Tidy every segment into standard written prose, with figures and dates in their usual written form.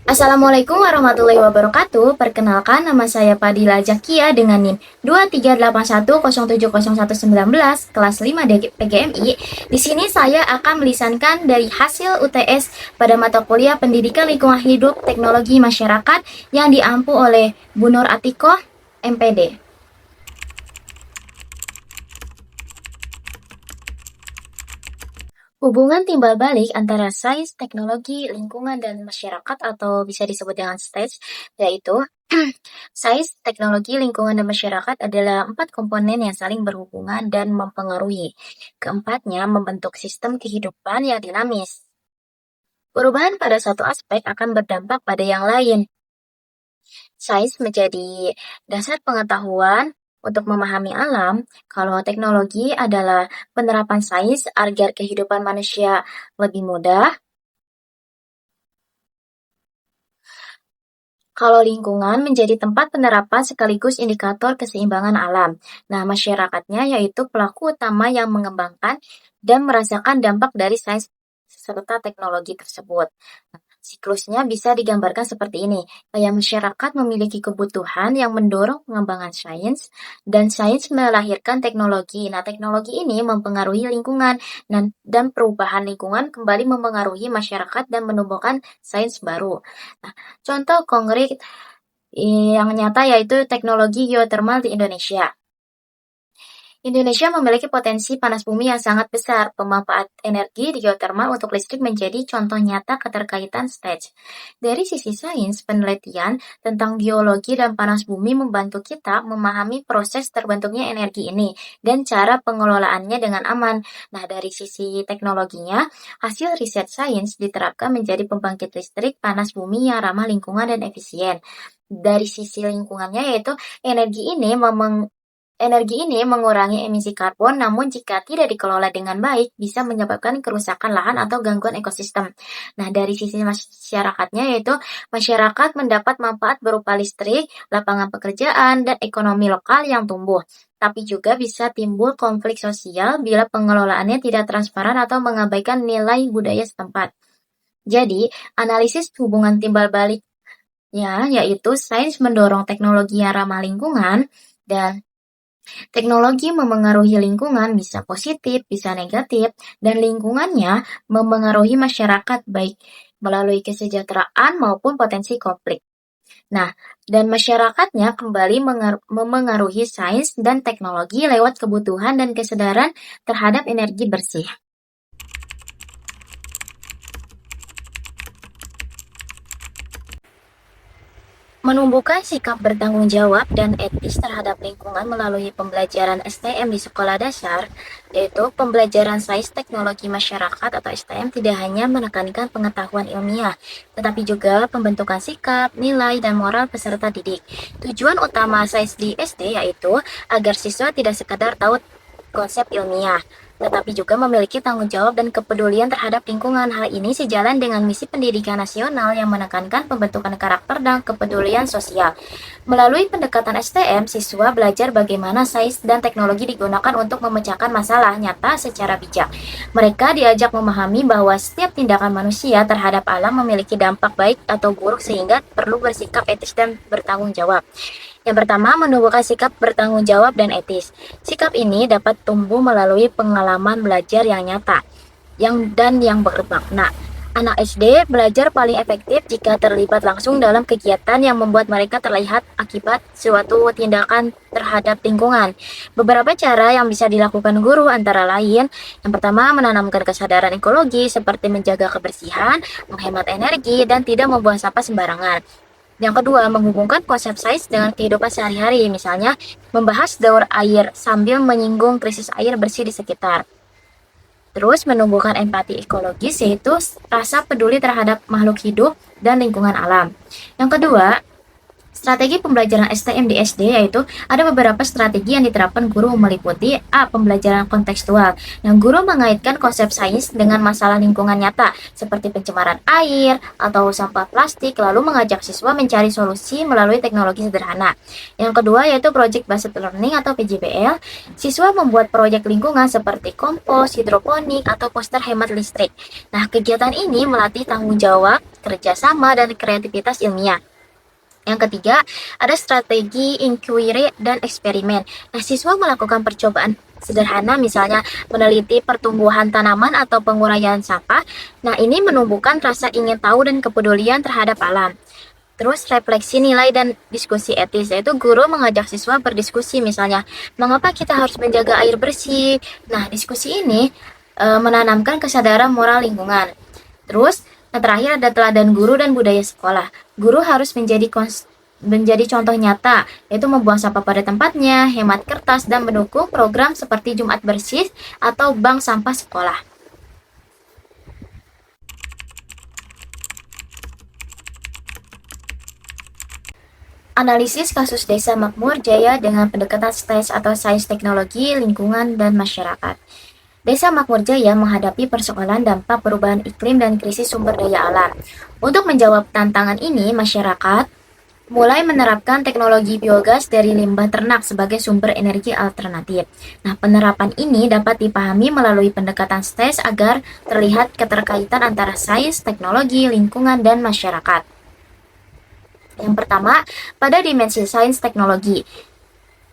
Assalamualaikum warahmatullahi wabarakatuh. Perkenalkan, nama saya Padila Zakia dengan NIM 238107019 kelas 5 PGMI. Di sini saya akan melisankan dari hasil UTS pada mata kuliah Pendidikan Lingkungan Hidup Teknologi Masyarakat yang diampu oleh Bu Nur Atikoh, MPD. Hubungan timbal balik antara sains, teknologi, lingkungan, dan masyarakat atau bisa disebut dengan STEJ, yaitu sains, teknologi, lingkungan, dan masyarakat adalah 4 komponen yang saling berhubungan dan mempengaruhi. Keempatnya membentuk sistem kehidupan yang dinamis. Perubahan pada satu aspek akan berdampak pada yang lain. Sains menjadi dasar pengetahuan untuk memahami alam, kalau teknologi adalah penerapan sains agar kehidupan manusia lebih mudah. Kalau lingkungan menjadi tempat penerapan sekaligus indikator keseimbangan alam. Nah, masyarakatnya yaitu pelaku utama yang mengembangkan dan merasakan dampak dari sains serta teknologi tersebut. Siklusnya bisa digambarkan seperti ini. Kayak masyarakat memiliki kebutuhan yang mendorong pengembangan sains, dan sains melahirkan teknologi. Nah, teknologi ini mempengaruhi lingkungan, dan perubahan lingkungan kembali mempengaruhi masyarakat dan menumbuhkan sains baru. Nah, contoh konkret yang nyata yaitu teknologi geothermal di Indonesia. Indonesia memiliki potensi panas bumi yang sangat besar. Pemanfaat energi di geothermal untuk listrik menjadi contoh nyata keterkaitan stage. Dari sisi sains, penelitian tentang geologi dan panas bumi membantu kita memahami proses terbentuknya energi ini dan cara pengelolaannya dengan aman. Nah, dari sisi teknologinya, hasil riset sains diterapkan menjadi pembangkit listrik panas bumi yang ramah lingkungan dan efisien. Dari sisi lingkungannya yaitu energi ini mengurangi emisi karbon, namun jika tidak dikelola dengan baik, bisa menyebabkan kerusakan lahan atau gangguan ekosistem. Nah, dari sisi masyarakatnya, yaitu masyarakat mendapat manfaat berupa listrik, lapangan pekerjaan, dan ekonomi lokal yang tumbuh. Tapi juga bisa timbul konflik sosial bila pengelolaannya tidak transparan atau mengabaikan nilai budaya setempat. Jadi, analisis hubungan timbal baliknya, yaitu sains mendorong teknologi yang ramah lingkungan, dan teknologi memengaruhi lingkungan bisa positif, bisa negatif, dan lingkungannya memengaruhi masyarakat baik melalui kesejahteraan maupun potensi konflik. Nah, dan masyarakatnya kembali memengaruhi sains dan teknologi lewat kebutuhan dan kesadaran terhadap energi bersih. Menumbuhkan sikap bertanggung jawab dan etis terhadap lingkungan melalui pembelajaran STM di sekolah dasar, yaitu pembelajaran sains teknologi masyarakat atau STM tidak hanya menekankan pengetahuan ilmiah, tetapi juga pembentukan sikap, nilai, dan moral peserta didik. Tujuan utama sains di SD yaitu agar siswa tidak sekadar tahu konsep ilmiah, tetapi juga memiliki tanggung jawab dan kepedulian terhadap lingkungan. Hal ini sejalan dengan misi pendidikan nasional yang menekankan pembentukan karakter dan kepedulian sosial. Melalui pendekatan STM, siswa belajar bagaimana sains dan teknologi digunakan untuk memecahkan masalah nyata secara bijak. Mereka diajak memahami bahwa setiap tindakan manusia terhadap alam memiliki dampak baik atau buruk sehingga perlu bersikap etis dan bertanggung jawab. Yang pertama, menumbuhkan sikap bertanggung jawab dan etis. Sikap ini dapat tumbuh melalui pengalaman belajar yang nyata yang bermakna. Anak SD belajar paling efektif jika terlibat langsung dalam kegiatan yang membuat mereka terlihat akibat suatu tindakan terhadap lingkungan. Beberapa cara yang bisa dilakukan guru antara lain, yang pertama menanamkan kesadaran ekologi seperti menjaga kebersihan, menghemat energi, dan tidak membuang sampah sembarangan. Yang kedua, menghubungkan konsep sains dengan kehidupan sehari-hari, misalnya membahas daur air sambil menyinggung krisis air bersih di sekitar. Terus, menumbuhkan empati ekologis, yaitu rasa peduli terhadap makhluk hidup dan lingkungan alam. Yang kedua, Strategi pembelajaran STM di SD yaitu ada beberapa strategi yang diterapkan guru meliputi A. Pembelajaran kontekstual, yang guru mengaitkan konsep sains dengan masalah lingkungan nyata seperti pencemaran air atau sampah plastik, lalu mengajak siswa mencari solusi melalui teknologi sederhana. Yang kedua yaitu Project Based Learning atau PJBL. Siswa membuat proyek lingkungan seperti kompos, hidroponik, atau poster hemat listrik. Nah, kegiatan ini melatih tanggung jawab, kerjasama, dan kreativitas ilmiah. Yang ketiga, ada strategi inquiry dan eksperimen. Nah, siswa melakukan percobaan sederhana, misalnya meneliti pertumbuhan tanaman atau penguraian sampah. Nah, ini menumbuhkan rasa ingin tahu dan kepedulian terhadap alam. Terus refleksi nilai dan diskusi etis, yaitu guru mengajak siswa berdiskusi, misalnya mengapa kita harus menjaga air bersih. Nah, diskusi ini menanamkan kesadaran moral lingkungan. Terus, yang terakhir ada teladan guru dan budaya sekolah. Guru harus menjadi contoh nyata, yaitu membuang sampah pada tempatnya, hemat kertas, dan mendukung program seperti Jumat Bersih atau bank sampah sekolah. Analisis kasus Desa Makmur Jaya dengan pendekatan STES atau Sains Teknologi, Lingkungan, dan Masyarakat. Desa Makmur Jaya menghadapi persoalan dampak perubahan iklim dan krisis sumber daya alam. Untuk menjawab tantangan ini, masyarakat mulai menerapkan teknologi biogas dari limbah ternak sebagai sumber energi alternatif. Nah, penerapan ini dapat dipahami melalui pendekatan STES agar terlihat keterkaitan antara sains, teknologi, lingkungan, dan masyarakat. Yang pertama, pada dimensi sains teknologi,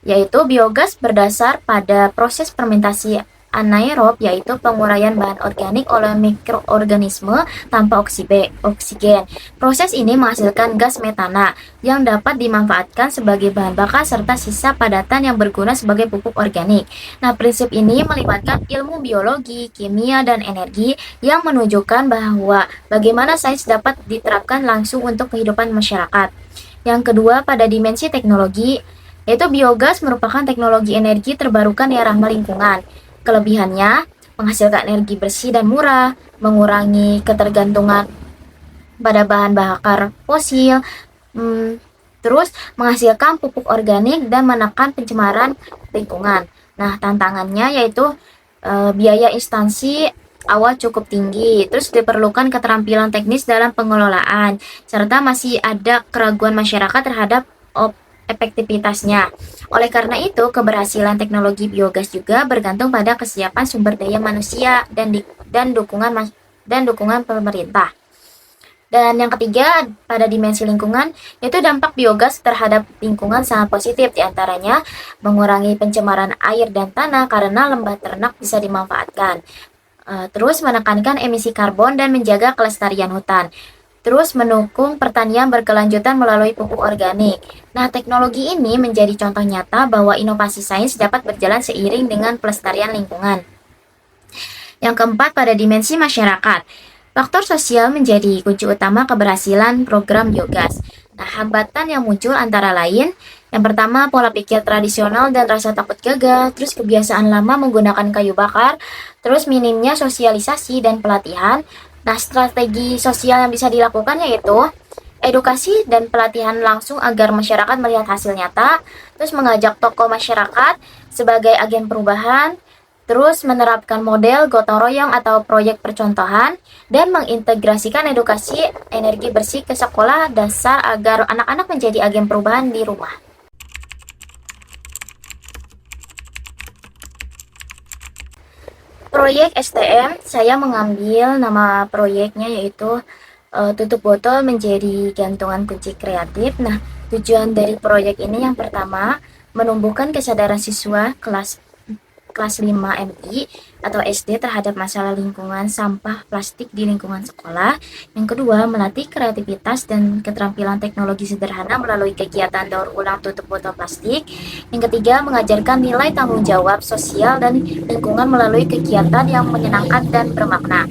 yaitu biogas berdasar pada proses fermentasi anaerob, yaitu penguraian bahan organik oleh mikroorganisme tanpa oksigen. Proses ini menghasilkan gas metana yang dapat dimanfaatkan sebagai bahan bakar serta sisa padatan yang berguna sebagai pupuk organik. Nah, prinsip ini melibatkan ilmu biologi, kimia, dan energi yang menunjukkan bahwa bagaimana sains dapat diterapkan langsung untuk kehidupan masyarakat. Yang kedua, pada dimensi teknologi, yaitu biogas merupakan teknologi energi terbarukan yang ramah lingkungan. Kelebihannya, menghasilkan energi bersih dan murah, mengurangi ketergantungan pada bahan bakar fosil, terus menghasilkan pupuk organik dan menekan pencemaran lingkungan. Nah, tantangannya yaitu biaya instansi awal cukup tinggi, terus diperlukan keterampilan teknis dalam pengelolaan, serta masih ada keraguan masyarakat terhadap efektivitasnya. Oleh karena itu, keberhasilan teknologi biogas juga bergantung pada kesiapan sumber daya manusia dan dukungan pemerintah. Dan yang ketiga, pada dimensi lingkungan, yaitu dampak biogas terhadap lingkungan sangat positif, diantaranya mengurangi pencemaran air dan tanah karena limbah ternak bisa dimanfaatkan. Terus menekankan emisi karbon dan menjaga kelestarian hutan. Terus mendukung pertanian berkelanjutan melalui pupuk organik. Nah, teknologi ini menjadi contoh nyata bahwa inovasi sains dapat berjalan seiring dengan pelestarian lingkungan. Yang keempat, pada dimensi masyarakat. Faktor sosial menjadi kunci utama keberhasilan program biogas. Nah, hambatan yang muncul antara lain, yang pertama pola pikir tradisional dan rasa takut gagal, terus kebiasaan lama menggunakan kayu bakar, terus minimnya sosialisasi dan pelatihan. Nah, strategi sosial yang bisa dilakukan yaitu edukasi dan pelatihan langsung agar masyarakat melihat hasil nyata, terus mengajak tokoh masyarakat sebagai agen perubahan, terus menerapkan model gotong royong atau proyek percontohan, dan mengintegrasikan edukasi energi bersih ke sekolah dasar agar anak-anak menjadi agen perubahan di rumah. Proyek STM, saya mengambil nama proyeknya yaitu tutup botol menjadi gantungan kunci kreatif. Nah, tujuan dari proyek ini yang pertama, menumbuhkan kesadaran siswa kelas 5 MI atau SD terhadap masalah lingkungan sampah plastik di lingkungan sekolah. Yang kedua, melatih kreativitas dan keterampilan teknologi sederhana melalui kegiatan daur ulang tutup botol plastik. Yang ketiga, mengajarkan nilai tanggung jawab sosial dan lingkungan melalui kegiatan yang menyenangkan dan bermakna.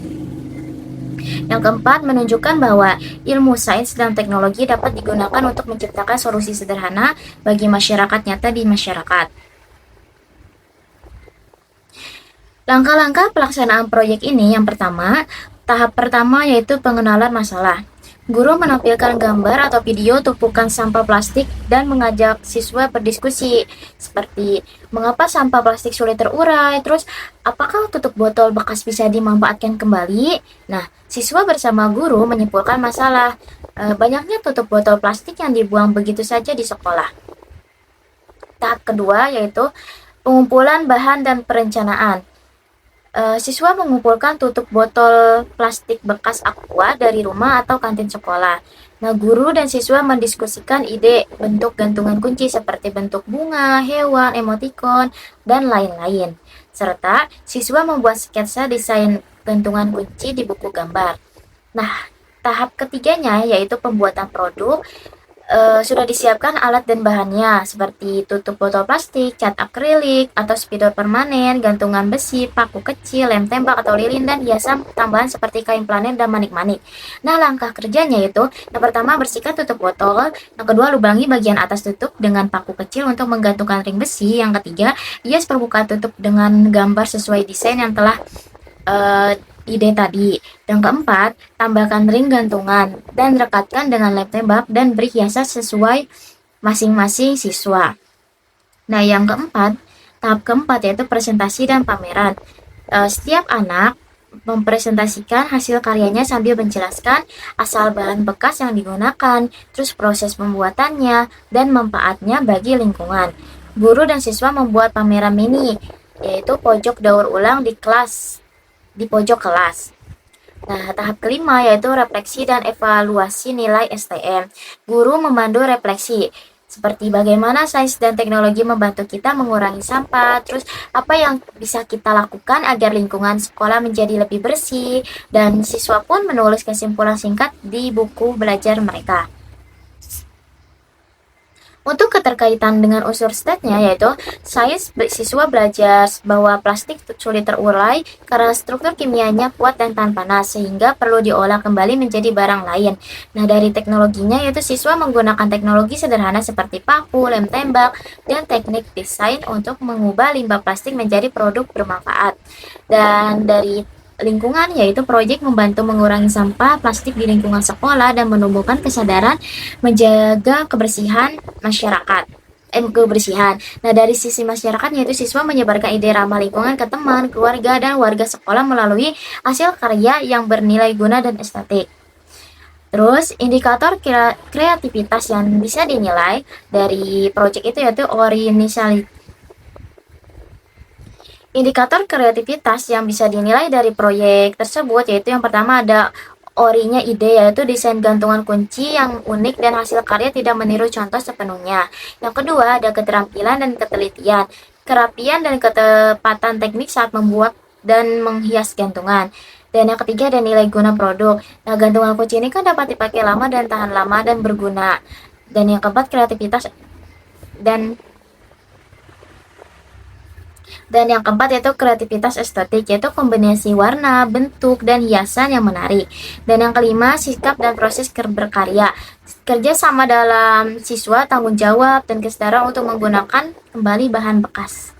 Yang keempat, menunjukkan bahwa ilmu sains dan teknologi dapat digunakan untuk menciptakan solusi sederhana bagi masyarakat nyata di masyarakat. Langkah-langkah pelaksanaan proyek ini yang pertama, tahap pertama yaitu pengenalan masalah. Guru menampilkan gambar atau video tumpukan sampah plastik dan mengajak siswa berdiskusi seperti mengapa sampah plastik sulit terurai, terus apakah tutup botol bekas bisa dimanfaatkan kembali. Nah, siswa bersama guru menyimpulkan masalah banyaknya tutup botol plastik yang dibuang begitu saja di sekolah. Tahap kedua yaitu pengumpulan bahan dan perencanaan. Siswa mengumpulkan tutup botol plastik bekas aqua dari rumah atau kantin sekolah. Nah, guru dan siswa mendiskusikan ide bentuk gantungan kunci seperti bentuk bunga, hewan, emotikon, dan lain-lain. Serta siswa membuat sketsa desain gantungan kunci di buku gambar. Nah, tahap ketiganya yaitu pembuatan produk. Sudah disiapkan alat dan bahannya seperti tutup botol plastik, cat akrilik atau spidol permanen, gantungan besi, paku kecil, lem tembak atau lilin, dan hiasan tambahan seperti kain planen dan manik-manik. Nah, langkah kerjanya itu yang pertama bersihkan tutup botol, yang kedua lubangi bagian atas tutup dengan paku kecil untuk menggantungkan ring besi, yang ketiga hias permukaan tutup dengan gambar sesuai desain yang telah eh, ide tadi. Yang keempat, tambahkan ring gantungan dan rekatkan dengan lem tembak dan beri hiasan sesuai masing-masing siswa. Nah, yang keempat, tahap keempat yaitu presentasi dan pameran. Setiap anak mempresentasikan hasil karyanya sambil menjelaskan asal bahan bekas yang digunakan, terus proses pembuatannya, dan manfaatnya bagi lingkungan. Guru dan siswa membuat pameran mini, yaitu pojok daur ulang di pojok kelas. Nah, tahap kelima yaitu refleksi dan evaluasi nilai STM. Guru memandu refleksi, seperti bagaimana sains dan teknologi membantu kita mengurangi sampah, terus apa yang bisa kita lakukan agar lingkungan sekolah menjadi lebih bersih, dan siswa pun menulis kesimpulan singkat di buku belajar mereka. Untuk keterkaitan dengan unsur STEM-nya yaitu sains, siswa belajar bahwa plastik sulit terurai karena struktur kimianya kuat dan tahan panas sehingga perlu diolah kembali menjadi barang lain. Nah, dari teknologinya yaitu siswa menggunakan teknologi sederhana seperti paku, lem tembak, dan teknik desain untuk mengubah limbah plastik menjadi produk bermanfaat. Dan dari lingkungan yaitu proyek membantu mengurangi sampah plastik di lingkungan sekolah dan menumbuhkan kesadaran menjaga kebersihan. Nah, dari sisi masyarakat yaitu siswa menyebarkan ide ramah lingkungan ke teman, keluarga, dan warga sekolah melalui hasil karya yang bernilai guna dan estetik. Terus, indikator kreativitas yang bisa dinilai dari proyek itu yaitu Indikator kreativitas yang bisa dinilai dari proyek tersebut yaitu yang pertama ada orinya ide, yaitu desain gantungan kunci yang unik dan hasil karya tidak meniru contoh sepenuhnya. Yang kedua ada keterampilan dan ketelitian, kerapian dan ketepatan teknik saat membuat dan menghias gantungan. Dan yang ketiga ada nilai guna produk. Nah, gantungan kunci ini kan dapat dipakai lama dan tahan lama dan berguna. Dan yang keempat kreativitas dan Dan yang keempat yaitu kreativitas estetik, yaitu kombinasi warna, bentuk, dan hiasan yang menarik. Dan yang kelima, sikap dan proses berkarya. Kerja sama dalam siswa, tanggung jawab, dan kesadaran untuk menggunakan kembali bahan bekas.